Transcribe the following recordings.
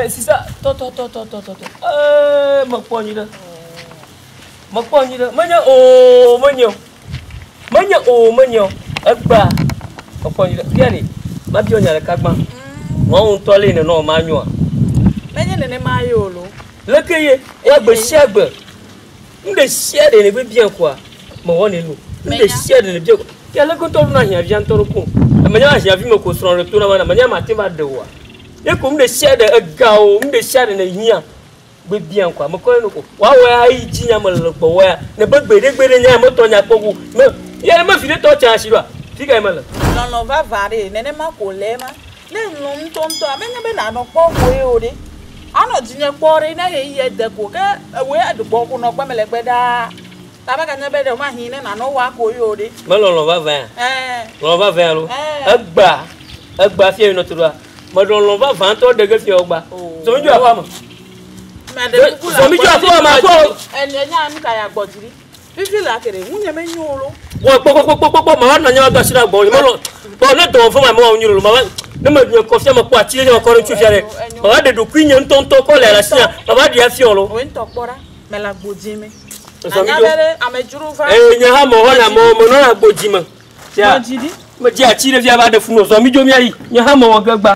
c'est ça. Toto. Makponi là. Manya Agba. Makponi là. Viens ma bio nya le kagba. Mo un tole ne no ma nyo. Manya ne ma yo lo. Le keye e gbe siagbe. Nde sia de ne be bien quoi. Mo woni lu. Nde sia de ne bien. Ya le ko to na hia vian to ko. Manya hia vi me ko sron le to na manya ma te ba de wa. E ko nde sia de gao, nde sia de ne hia. Be bien quoi. Mo ko no ko. Wa wa ai ji nya mo le gbo wa. Ne be gbede nya mo to nya pogu. Me ya ma fi de to cha shi wa. Fica aí, mano. Não vai valer, nem mais colema. Nem não tonto, a minha bena não pode ir. A não tinha corre, nem ia de qualquer, eu ia do pouco no como ele peda. Tava ganhando bem uma rina, não vai correr. Mas não vai ver. Não vai ver, lo. Agba fio no tudo. Mas não vai ver todo de fio agba. Só me joga fama. Só me joga fama, pô. Ele não me cai agora, diri. Vivi lá querer, unha me nholo. Pô, mas não é gastar bom. Bom, não tô fama mo nyolo, mas não me confia ma kwa tire ma corre chufiare. Mas de do quinha tonto ko le la sia. Mas dia fio lo. O ento pora, me la gbojime. Só me joga. Amejuru va. Nya ha mo na mo no na gbojime. Tia. Ma dia tire via ba de funo. Só me jomi aí. Nya ha mo gagba.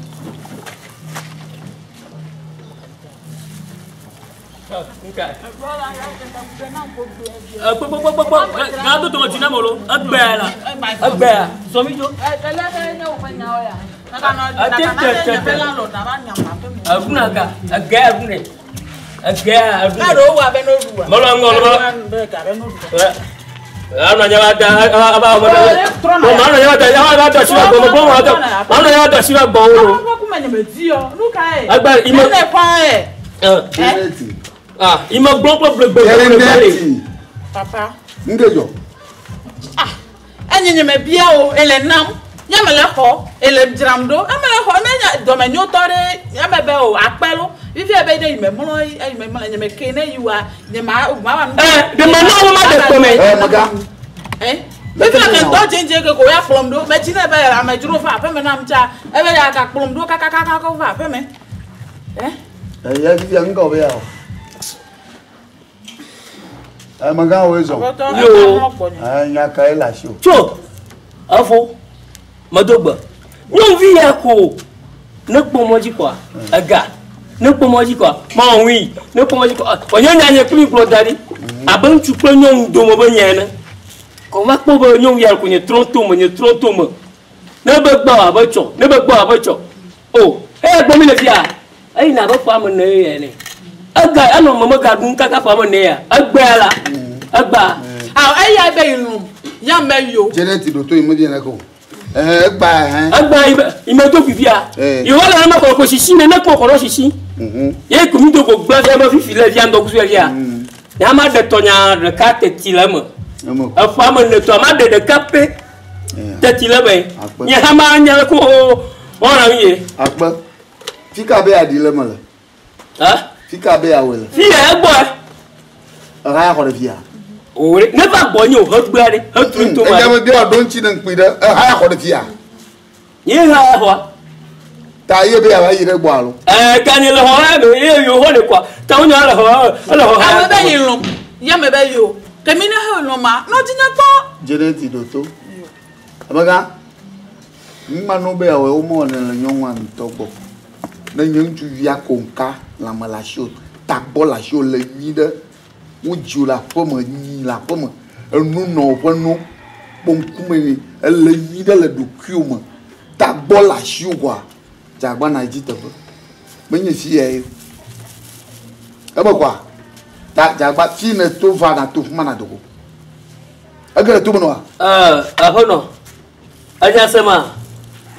Gado to tina molo agbela so mi jo aguna ga aga ro wa be no ruwa molo ngolo ana nyawa da aba mo ana nyawa da shiwa go mo ana nyawa da shiwa go lo agba imo il m'a papa. Ndejo. Enye me bia o ele nam. Ya me le ho, ele dramdo. E me le ho me do me nyotore, ya me be o apelo. Vivi e be de me mo me me kene yiwa, ne ma wa no. De ma no ma de ko me. Maga. Vivi la kan do jenje ke ko ya plom do, me chine be ya me juro fa, pe me nam cha. E be ya ka plom do ka ko fa, pe me. Ya vivi an go be ya. Maga wezo. Yo. Nya kai la show. Cho. Afo. Madogba. Nyon vi ya ko. Ne po moji kwa. Aga. Ne po moji kwa. Ma wi. Ne po moji kwa. Onye nya nya kuli klo dari. Aban tu klo nyon do mo ba nya na. Ko ma po ba nyon ya ko nye tronto mo. Ne be gba abacho. Oh, gbo mi le bia. Ai na ba fa mo ne ye ne. Aga ano mama gadun kaka famo ne ya agbala agba ya be inu ya me yo jeneti do to imodi na ko agba ime to fifia yo wala na ko sisi ne na ko sisi ye ko mi do ko gba ya ma fifi le via ndo ku via ya ma de tonya de carte tilama a famo ne to ma de kape te tilama ya ha ma nya ko ora ye agba fika be adile mala Fika be awele. Fia egbo. Ara ko de fia. O ne ba gbo ni o ho gbare, ho tun to ma. E me bi odon chi na npin de, ara ko de fia. Ye ha ho. Ta ye be awa yi de gbo alo. Ka ni le ho me ye yo ho le kwa. Ta o nya le ho. A me be yin lo. Ya me be yo. Ke mi na ho lo ma. No ti nya to. Jeneti do to. Amaga. Mma no be awe o mo ne le nyonwa ntogbo. Na nyun tu via konka la malasho ta bola sho le yide wo ju la pomo ni la pomo enu no ponu ponkume ni le yide le du kiuma ta bola sho kwa jagba na jito menye fi e aba kwa ta jagba fi ne to va na to fuma na dogo agere to mo ahono aja sema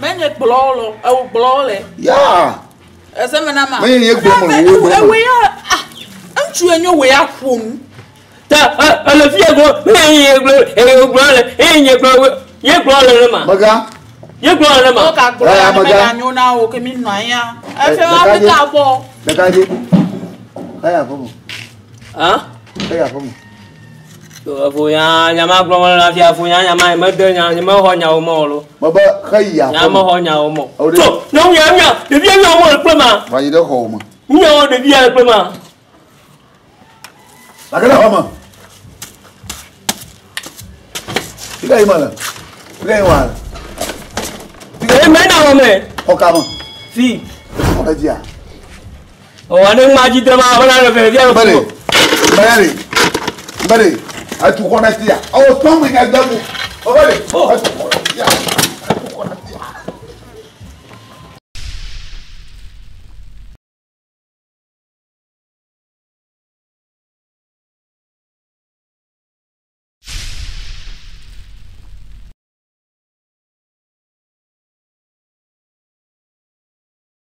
menye blolo e blole ya ese me na ma me ye gbo mo wo we ya antu enyo we ya kwom ta ala fie go me ye gbo ye gbo le ma maga ye gbo le ma o ka gbo me ga nyu na o ke mi no ya e fe wa me ka bo daga je aya fomo ah aya fomo Fuya nyama gbɔmɔ la fia fuya nyama me de nyama xɔ nyawo mɔ lo. Baba xeya. Nyama xɔ nyawo mɔ. So nyɔnu ya nya ɖevi ya nya mɔ le kple ma. Va yi ɖe xɔ me. Nya ɖevi ya le kple ma. Va ke ɖe xɔ me. Tika yi me le. Tika yi wa le. E me na wɔ me. Xɔ ka me. Fi. Xɔ ke dzia. Ɔ ne ŋma dzi de ma bena le fɛ fia le Bale. Bale. Bale. Atu xɔ na tia. Awo tɔn mi ka dɛmu. Bale. Atu xɔ na tia.